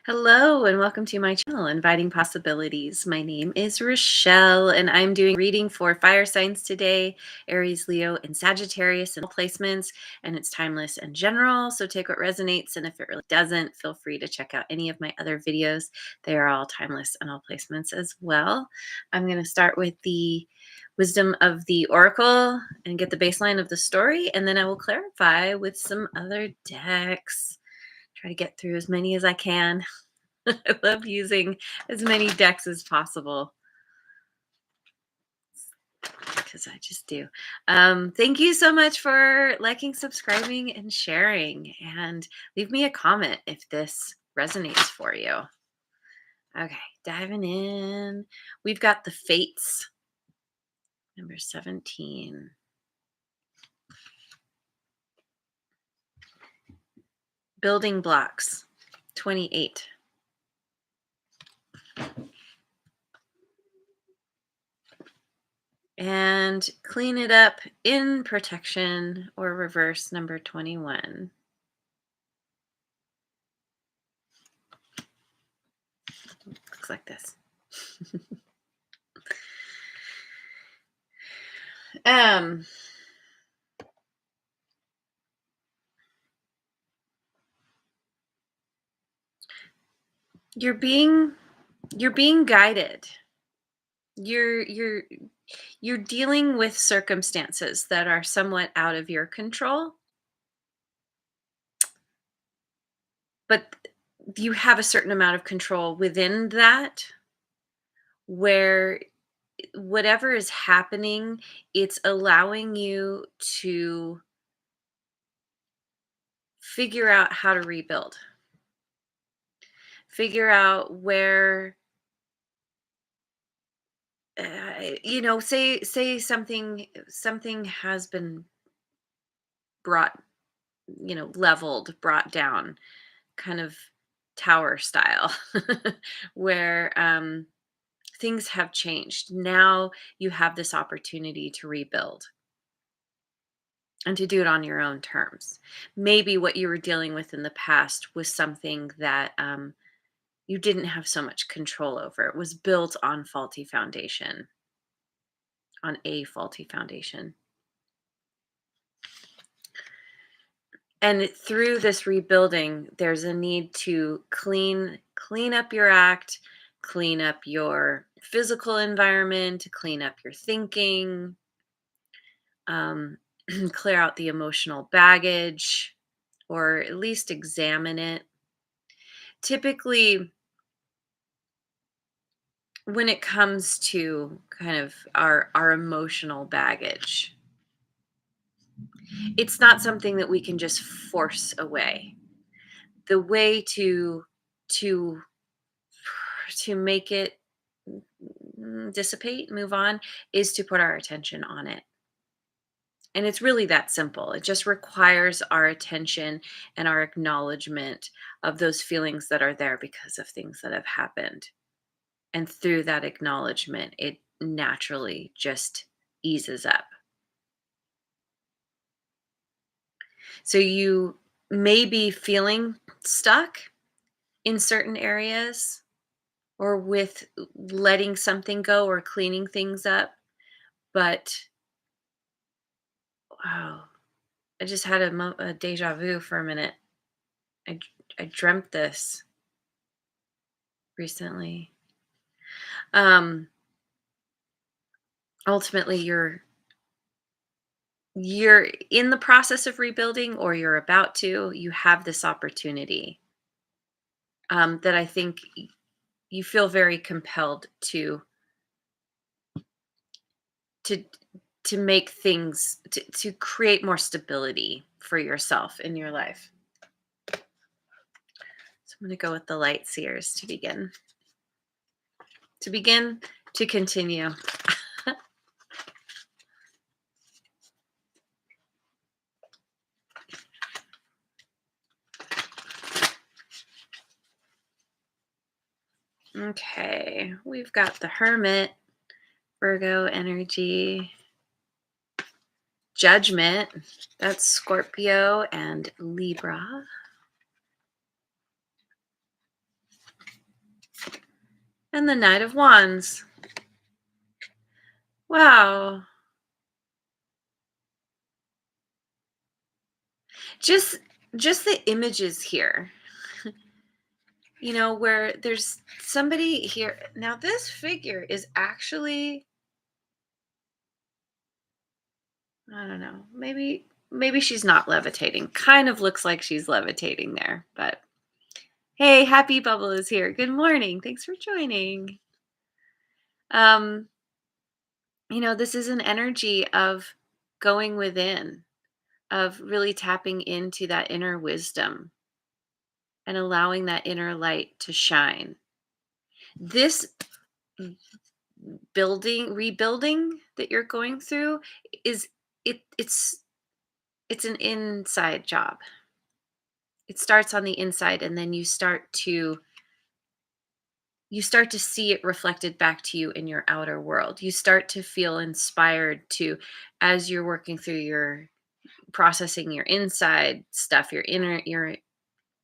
Hello and welcome to my channel, Inviting Possibilities. My name is Rochelle and I'm doing reading for fire signs today, Aries, Leo, and Sagittarius and all placements, and it's timeless and general. So take what resonates, and if it really doesn't, feel free to check out any of my other videos. They are all timeless and all placements as well. I'm going to start with the wisdom of the oracle and get the baseline of the story, and then I will clarify with some other decks. Try to get through as many as I can. I love using as many decks as possible because I just do. Thank you so much for liking, subscribing, and sharing. And leave me a comment if this resonates for you. Okay, diving in. We've got the Fates, number 17. Building blocks, 28. And clean it up in protection or reverse, number 21. Looks like this. um you're being guided. You're dealing with circumstances that are somewhat out of your control, but you have a certain amount of control within that, where whatever is happening, it's allowing you to figure out how to rebuild. Figure out where say something has been brought, leveled, brought down, kind of tower style, where things have changed. Now you have this opportunity to rebuild and to do it on your own terms. Maybe what you were dealing with in the past was something that you didn't have so much control over. It was built on faulty foundation, on a faulty foundation. And through this rebuilding, there's a need to clean up your act, clean up your physical environment, clean up your thinking, um, clear out the emotional baggage, or at least examine it. Typically, when it comes to kind of our emotional baggage, it's not something that we can just force away. The way to make it dissipate, move on, is to put our attention on it. And it's really that simple. It just requires our attention and our acknowledgement of those feelings that are there because of things that have happened. And through that acknowledgement, it naturally just eases up. So you may be feeling stuck in certain areas, or with letting something go or cleaning things up. But wow, I just had a deja vu for a minute. I dreamt this recently. Um, Ultimately, you're in the process of rebuilding, or you're about to. You have this opportunity that I think you feel very compelled to to make things, to create more stability for yourself in your life. So I'm going to go with the light seers to begin. To continue. Okay, we've got the Hermit, Virgo energy, Judgment, that's Scorpio and Libra. And the Knight of Wands. Wow. Just just the images here. Where there's somebody here. Now this figure is actually, I don't know, maybe she's not levitating. Kind of looks like she's levitating there, but hey, Happy Bubble is here. Good morning. Thanks for joining. Um, this is an energy of going within, of really tapping into that inner wisdom and allowing that inner light to shine. This rebuilding that you're going through is it's an inside job. It starts on the inside, and then you start to see it reflected back to you in your outer world. You start to feel inspired to, as you're working through your processing your inside stuff, your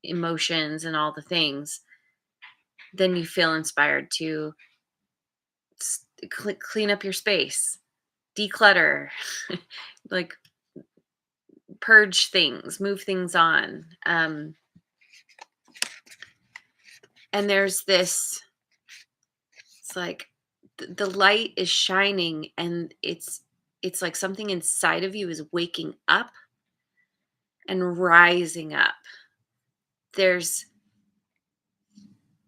emotions and all the things, then you feel inspired to clean up your space, declutter, like purge things, move things on. And there's this, it's like the light is shining, and it's like something inside of you is waking up and rising up. There's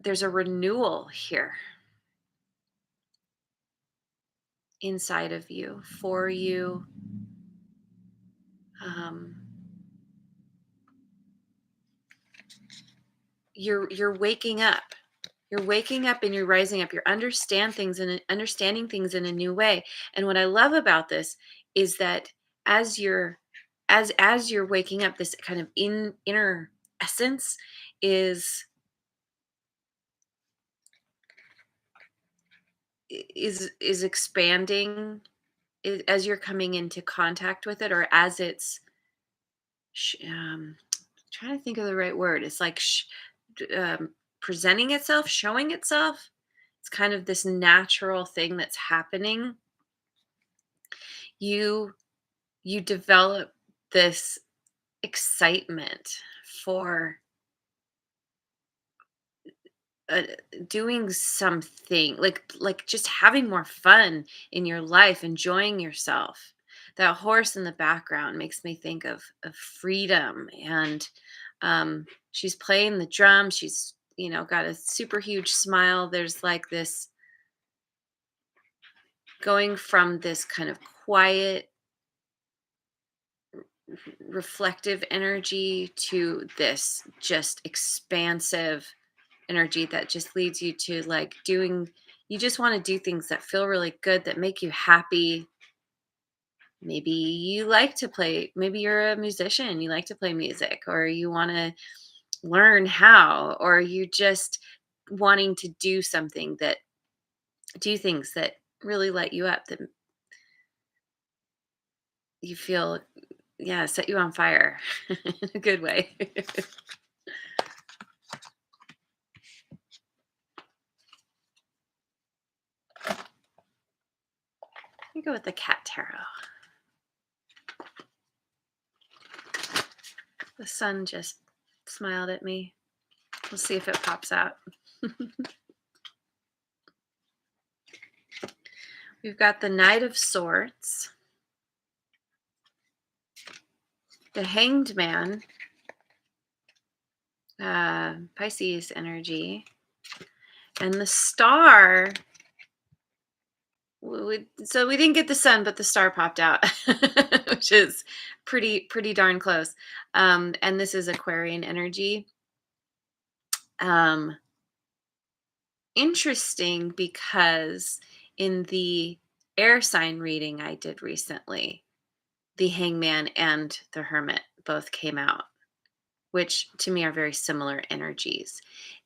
a renewal here inside of you, for you. um, you're waking up. You're waking up and you're rising up. You're understanding things in a new way. And what I love about this is that as you're waking up, this kind of inner essence is is expanding, as you're coming into contact with it, or as it's trying to think of the right word. It's like presenting itself, showing itself. It's kind of this natural thing that's happening. You you develop this excitement for uh, doing something, like just having more fun in your life, enjoying yourself. That horse in the background makes me think of freedom, and she's playing the drum. She's got a super huge smile. There's like this, going from this kind of quiet, reflective energy to this just expansive energy that just leads you to like doing, you just want to do things that feel really good, that make you happy. Maybe you like to play, maybe you're a musician, you like to play music, or you want to learn how, or you just wanting to do things that really light you up, that you feel, yeah, set you on fire in a good way. me go with the cat tarot. The sun just smiled at me. We'll see if it pops out. We've got the Knight of Swords, the Hanged Man, Pisces energy, and the Star. So we didn't get the sun, but the star popped out, which is pretty darn close. And this is Aquarian energy. Interesting, because in the air sign reading I did recently, the Hangman and the Hermit both came out, which to me are very similar energies.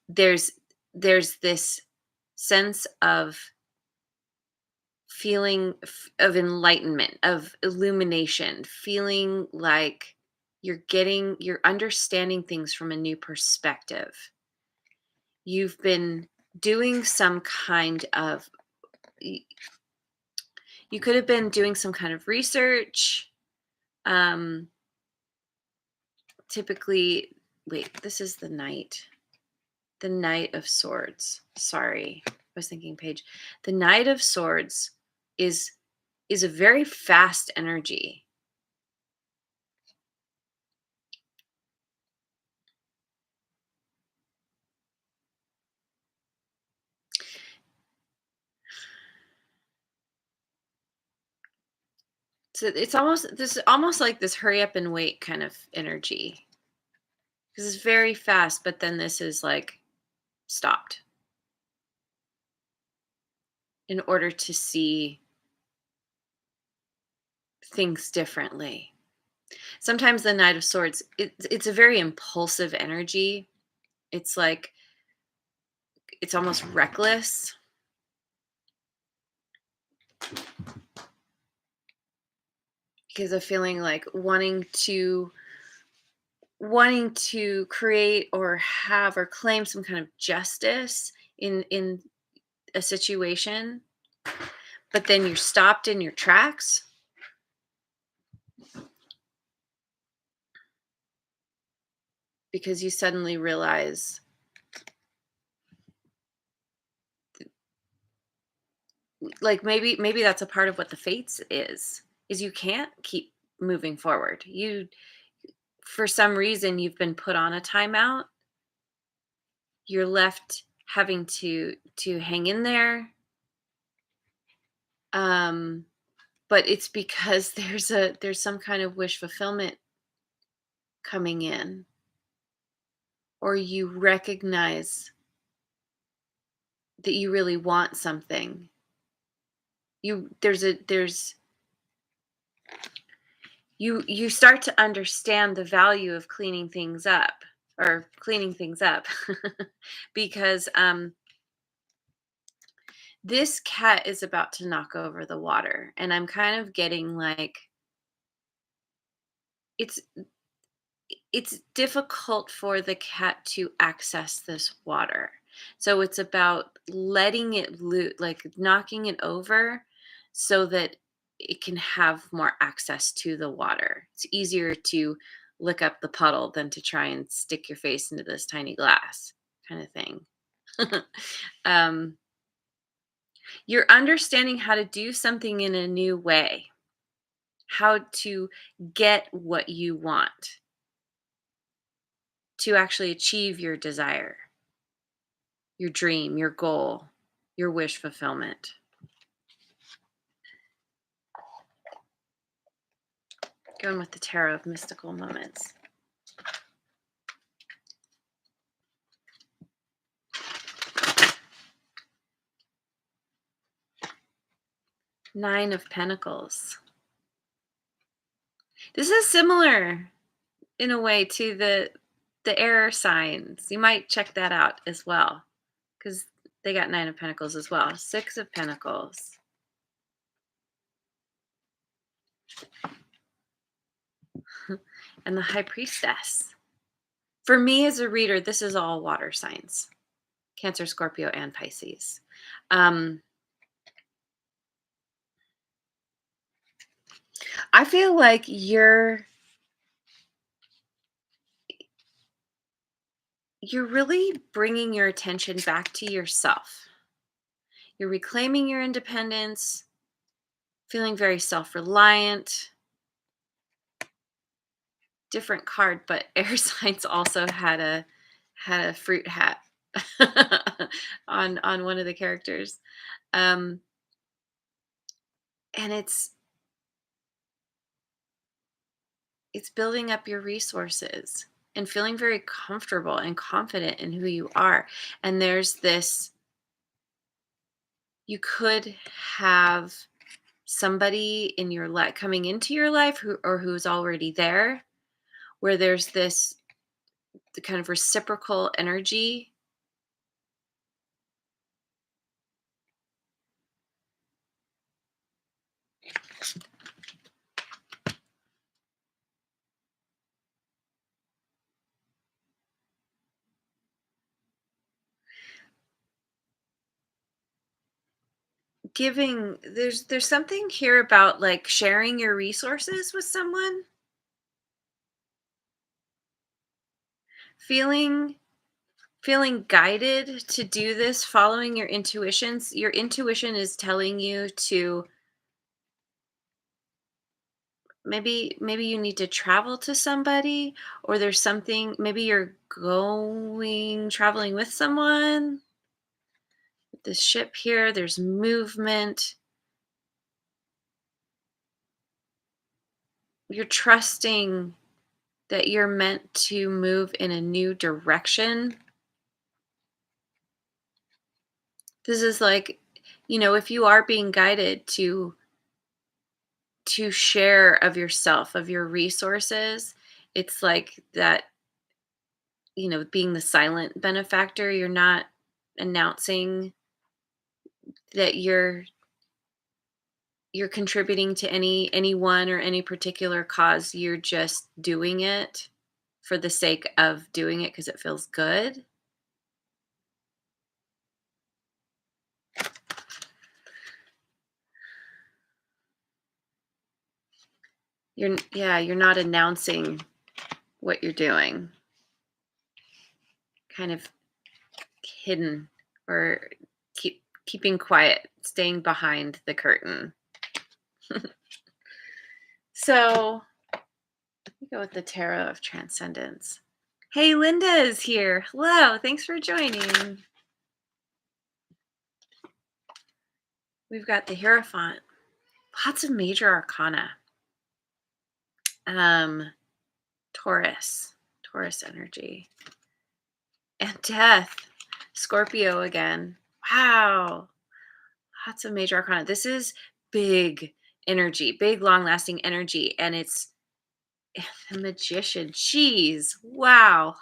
There's this sense of feeling of enlightenment, of illumination, feeling like you're understanding things from a new perspective. You've been doing some kind of, you could have been doing some kind of research. Um, typically, wait, this is the Knight. The Knight of Swords. Sorry, I was thinking page. The Knight of Swords is a very fast energy. So it's almost like this hurry up and wait kind of energy. Because it's very fast, but then this is like stopped in order to see things differently. Sometimes the Knight of Swords, it's a very impulsive energy. It's like it's almost reckless. Because of feeling like wanting to create or have or claim some kind of justice in a situation, but then you're stopped in your tracks because you suddenly realize, like, maybe that's a part of what the fates is you can't keep moving forward. You, for some reason, you've been put on a timeout. You're left having to hang in there. um but it's because there's some kind of wish fulfillment coming in, or you recognize that you really want something. You start to understand the value of cleaning things up, because this cat is about to knock over the water, and I'm kind of getting like it's it's difficult for the cat to access this water. So it's about letting it loose, like knocking it over so that it can have more access to the water. It's easier to lick up the puddle than to try and stick your face into this tiny glass kind of thing. um, you're understanding how to do something in a new way, how to get what you want, to actually achieve your desire, your dream, your goal, your wish fulfillment. Going with the Tarot of Mystical Moments. Nine of Pentacles. This is similar in a way to the air signs. You might check that out as well, because they got Nine of Pentacles as well. Six of Pentacles. And the High Priestess. For me as a reader, this is all water signs. Cancer, Scorpio, and Pisces. I feel like you're really bringing your attention back to yourself. You're reclaiming your independence, feeling very self-reliant. Different card, but air signs also had a fruit hat on one of the characters. And it's building up your resources and feeling very comfortable and confident in who you are. And there's this, you could have somebody in your life coming into your life who's already there, where there's this the kind of reciprocal energy. giving there's something here about like sharing your resources with someone, feeling feeling guided to do this, following your intuitions. Your intuition is telling you to maybe you need to travel to somebody, or there's something, maybe you're going traveling with someone. With this ship here, there's movement. You're trusting that you're meant to move in a new direction. This is like, if you are being guided to share of yourself, of your resources, it's like that, being the silent benefactor, you're not announcing that you're contributing to anyone or any particular cause. You're just doing it for the sake of doing it because it feels good. You're not announcing what you're doing. Kind of hidden, or keeping quiet, staying behind the curtain. So, let me go with the Tarot of Transcendence. Hey, Linda is here. Hello, thanks for joining. We've got the Hierophant. Lots of major arcana. Um, Taurus energy. And Death. Scorpio again. Wow. Lots of major arcana. This is big energy, big long lasting energy. And it's the Magician. Jeez. Wow.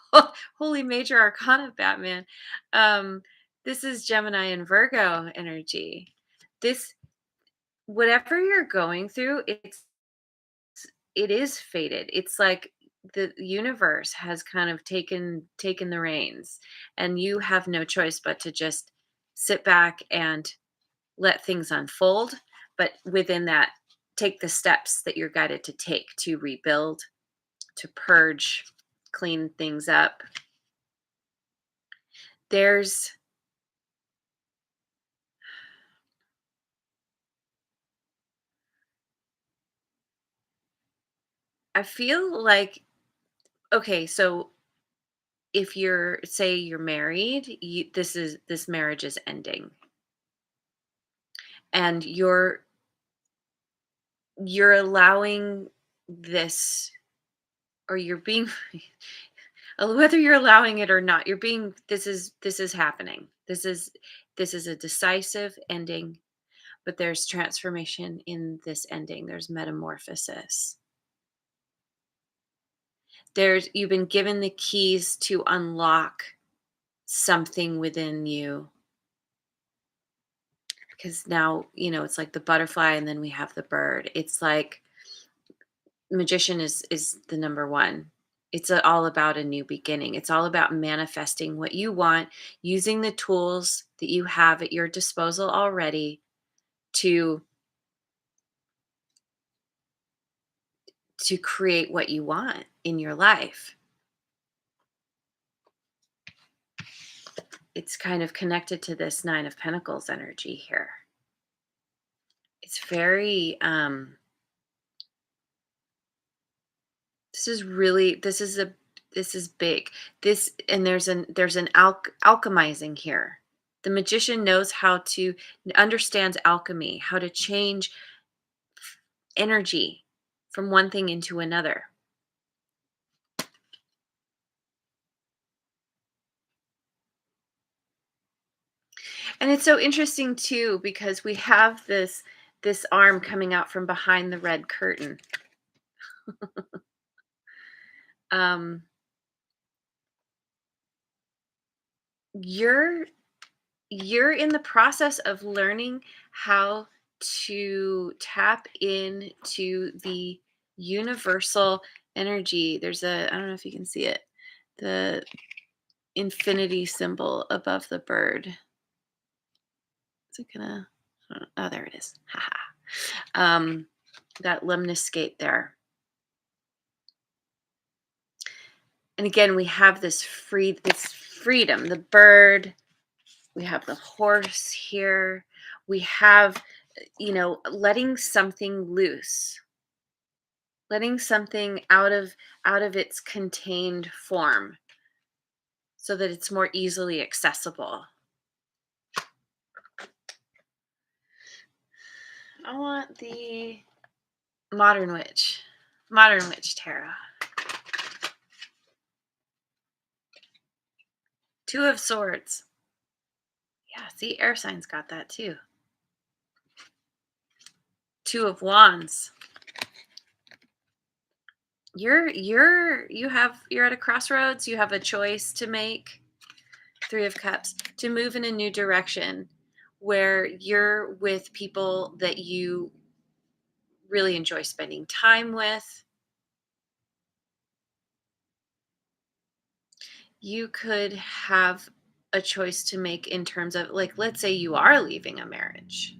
Holy major arcana, Batman. Um, this is Gemini and Virgo energy. This, whatever you're going through, it is fated. It's like the universe has kind of taken the reins, and you have no choice but to just sit back and let things unfold. But within that, take the steps that you're guided to take to rebuild, to purge, clean things up. There's I feel like, okay, so if you're married, this marriage is ending, and you're allowing this, or you're being whether you're allowing it or not, you're being this is happening. This is a decisive ending, but there's transformation in this ending. There's metamorphosis. You've been given the keys to unlock something within you, because now, it's like the butterfly and then we have the bird. It's like Magician is the number one. It's all about a new beginning. It's all about manifesting what you want, using the tools that you have at your disposal already to create what you want in your life. It's kind of connected to this Nine of Pentacles energy here. It's very this is big. This, and there's an alchemizing here. The Magician knows how to understands alchemy, how to change energy from one thing into another. And it's so interesting too, because we have this arm coming out from behind the red curtain. um you're you're in the process of learning how to tap into the universal energy. I don't know if you can see it, the infinity symbol above the bird. Is it gonna? Oh, there it is. Haha. um, that lemniscate there. And again, we have this freedom, the bird, we have the horse here. We have, letting something loose, letting something out of its contained form so that it's more easily accessible. I want the modern witch, modern witch tarot. Two of swords. Yeah, see, air signs got that too. Two of wands. You're at a crossroads. You have a choice to make. Three of cups, to move in a new direction where you're with people that you really enjoy spending time with. You could have a choice to make in terms of, like, let's say you are leaving a marriage.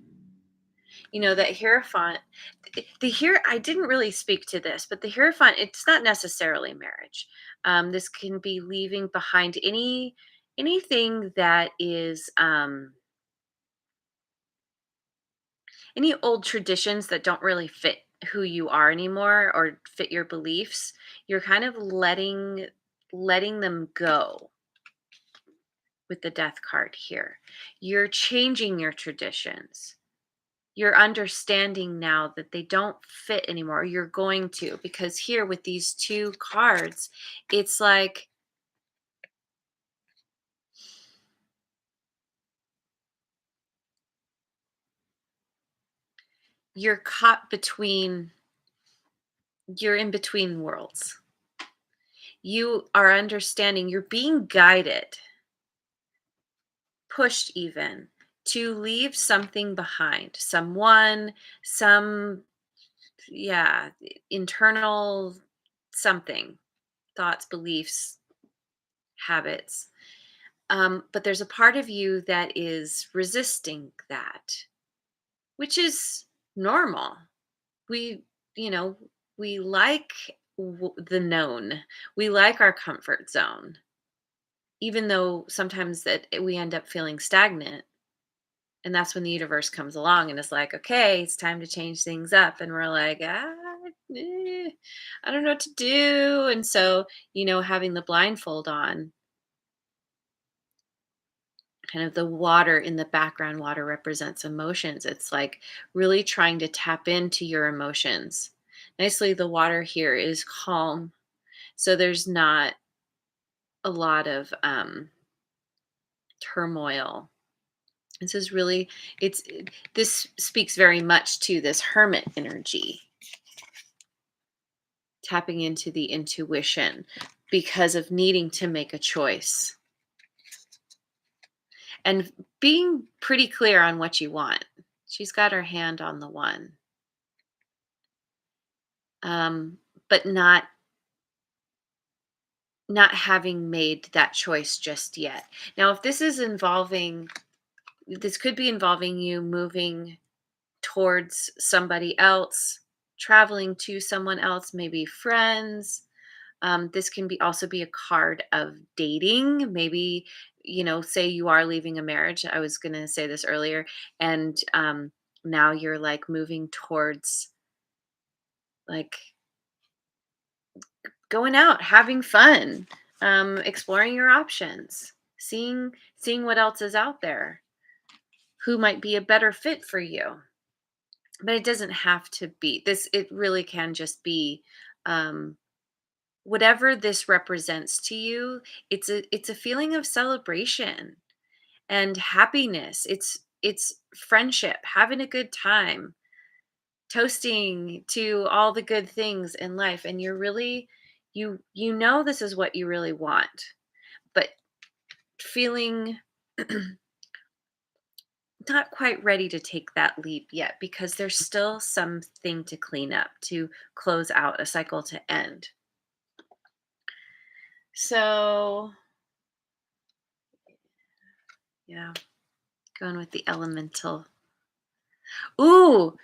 That hierophant, I didn't really speak to this, but the hierophant, it's not necessarily marriage. This can be leaving behind anything that is any old traditions that don't really fit who you are anymore or fit your beliefs. You're kind of letting them go with the death card here. You're changing your traditions. You're understanding now that they don't fit anymore. You're going to, because here with these two cards, it's like you're you're in between worlds. You are understanding, you're being guided, pushed even, to leave something behind, someone, some, yeah, internal something, thoughts, beliefs, habits. But there's a part of you that is resisting that, which is normal. We, you know, we like the known. We like our comfort zone, even though sometimes that we end up feeling stagnant. And that's when the universe comes along and is like, okay, it's time to change things up. And we're like, I don't know what to do. And so, having the blindfold on, kind of the water in the background, water represents emotions. It's like really trying to tap into your emotions. Nicely, the water here is calm. So there's not a lot of turmoil. This is really, this speaks very much to this hermit energy, tapping into the intuition because of needing to make a choice and being pretty clear on what you want. She's got her hand on the one, um, but not having made that choice just yet. Now, if this could be involving you moving towards somebody else, traveling to someone else, maybe friends. This can also be a card of dating. Maybe, say you are leaving a marriage. I was going to say this earlier. And now you're like moving towards like going out, having fun, exploring your options, seeing what else is out there, who might be a better fit for you. But it doesn't have to be this. It really can just be um, whatever this represents to you. It's a feeling of celebration and happiness. It's friendship, having a good time, toasting to all the good things in life, and you're really, this is what you really want, but feeling not quite ready to take that leap yet because there's still something to clean up, to close out, a cycle to end. So, yeah, going with the elemental Ooh,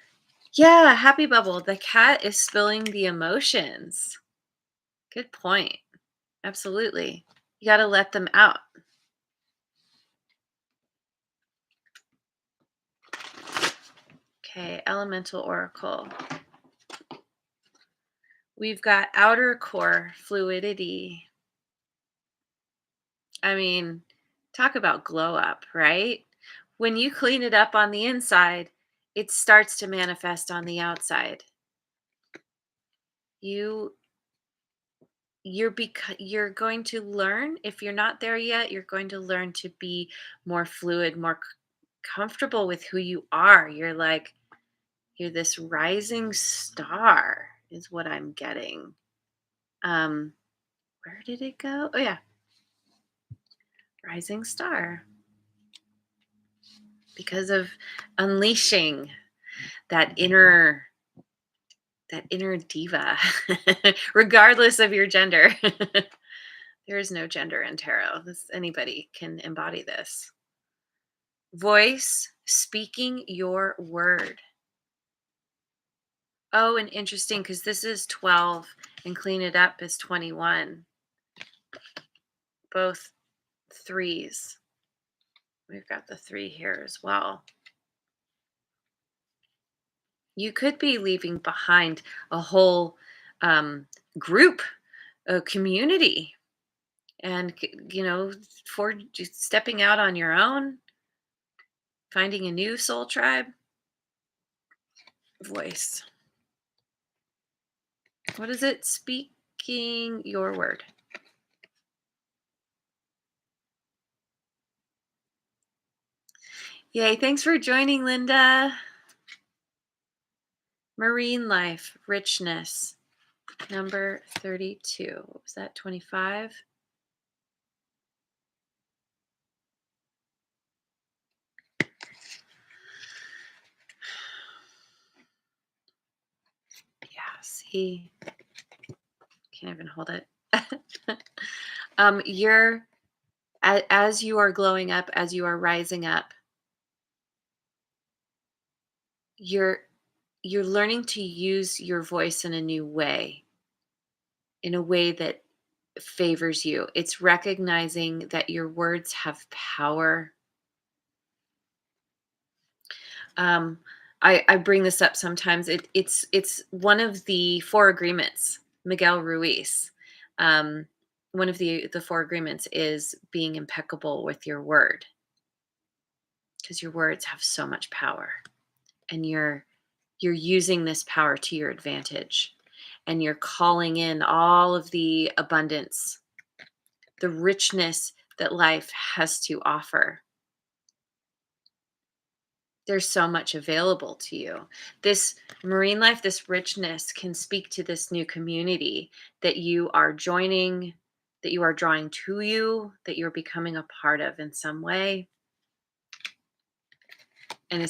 yeah, happy bubble. The cat is spilling the emotions. Good point. Absolutely. You got to let them out. Okay, elemental oracle. We've got outer core fluidity. I mean, talk about glow up, right? When you clean it up on the inside, it starts to manifest on the outside. You you're going to learn, if you're not there yet, you're going to learn to be more fluid, more comfortable with who you are. You're this rising star is what I'm getting. Um where did it go? Oh yeah, rising star, because of unleashing that inner diva, regardless of your gender. There is no gender in tarot. Anybody can embody this. Voice, speaking your word. Oh, and interesting, because this is 12 and clean it up is 21. Both threes. We've got the 3 here as well. You could be leaving behind a whole group, a community, and for just stepping out on your own, finding a new soul tribe. Voice, what is it? Speaking your word. Yay, thanks for joining, Linda. Marine life, richness, number 32. What was that, 25? Yeah, see, can't even hold it. You're as you are glowing up, as you are rising up, you're learning to use your voice in a new way, in a way that favors you. It's recognizing that your words have power. um, I bring this up sometimes. It's one of the 4 agreements, Miguel Ruiz. um, One of the 4 agreements is being impeccable with your word, because your words have so much power, and you're using this power to your advantage, and you're calling in all of the abundance, the richness that life has to offer. There's so much available to you. This marine life, this richness can speak to this new community that you are joining, that you are drawing to you, that you're becoming a part of in some way. And I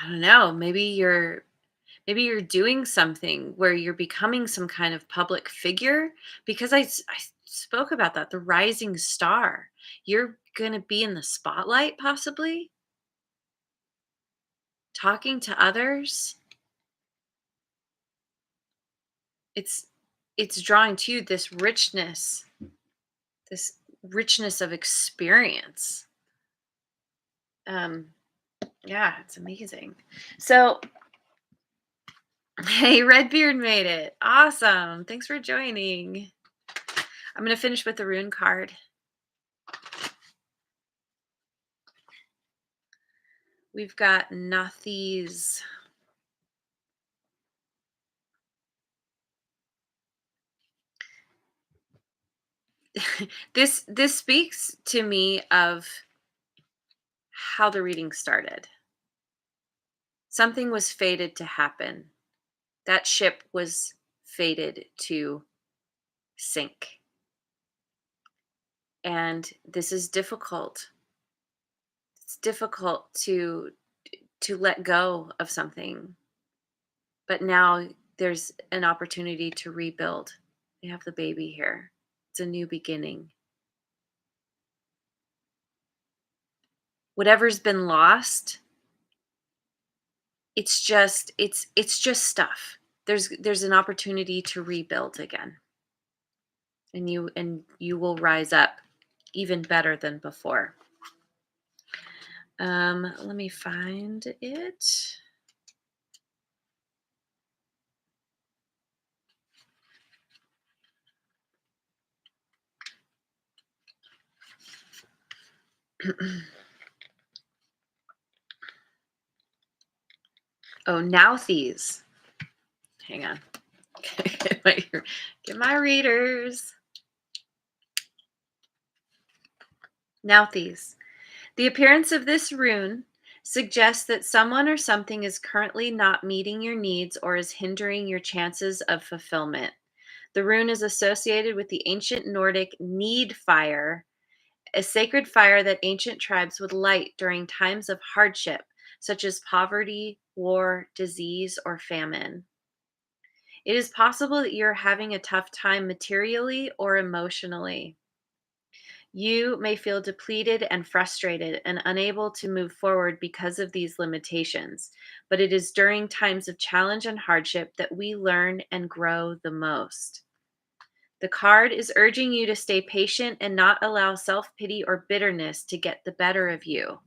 don't know, maybe you're doing something where you're becoming some kind of public figure, because I spoke about that, the rising star. You're going to be in the spotlight, possibly talking to others. It's drawing to you this richness of experience. um yeah, it's amazing. So hey, Redbeard made it. Awesome, thanks for joining. I'm going to finish with the rune card. We've got Nathi's. This speaks to me of how the reading started. Something was fated to happen. That ship was fated to sink. And this is difficult. It's difficult to let go of something. But now there's an opportunity to rebuild. We have the baby here. It's a new beginning. whatever's been lost, it's just stuff. There's an opportunity to rebuild again, and you will rise up even better than before. Let me find it. Oh, Nauthies. Hang on. Get my readers. Nauthies. The appearance of this rune suggests that someone or something is currently not meeting your needs or is hindering your chances of fulfillment. The rune is associated with the ancient Nordic need fire, a sacred fire that ancient tribes would light during times of hardship, such as poverty, war, disease, or famine. It is possible that you're having a tough time materially or emotionally. You may feel depleted and frustrated and unable to move forward because of these limitations, but it is during times of challenge and hardship that we learn and grow the most. The card is urging you to stay patient and not allow self pity or bitterness to get the better of you.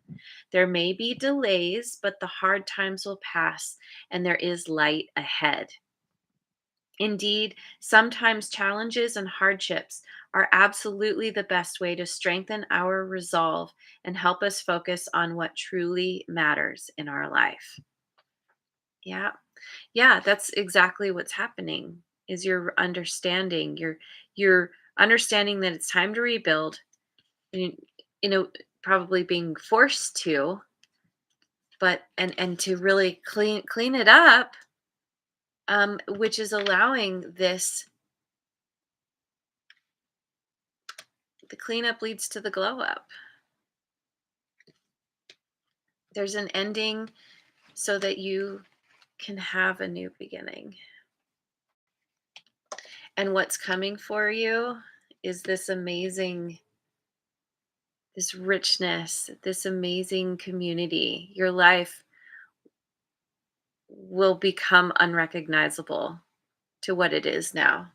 There may be delays, but the hard times will pass and there is light ahead. Indeed, sometimes challenges and hardships are absolutely the best way to strengthen our resolve and help us focus on what truly matters in our life. Yeah. Yeah, that's exactly what's happening. Is you're understanding, you're understanding that it's time to rebuild, you, you know, probably being forced to, but and to really clean it up, which is allowing this. The cleanup leads to the glow up. There's an ending so that you can have a new beginning. And what's coming for you is this richness, this amazing community. Your life will become unrecognizable to what it is now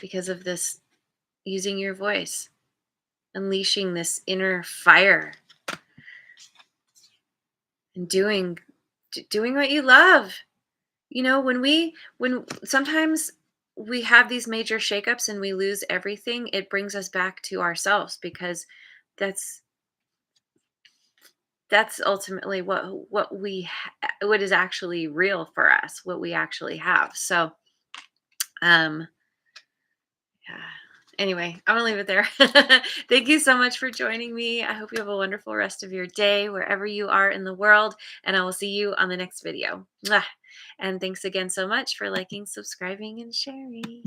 because of this using your voice, unleashing this inner fire and doing what you love. When sometimes we have these major shakeups and we lose everything, it brings us back to ourselves because that's that's ultimately what is actually real for us, what we actually have. So, um, yeah. Anyway, I'm gonna leave it there. Thank you so much for joining me. I hope you have a wonderful rest of your day wherever you are in the world, and I will see you on the next video. Mwah. And thanks again so much for liking, subscribing, and sharing.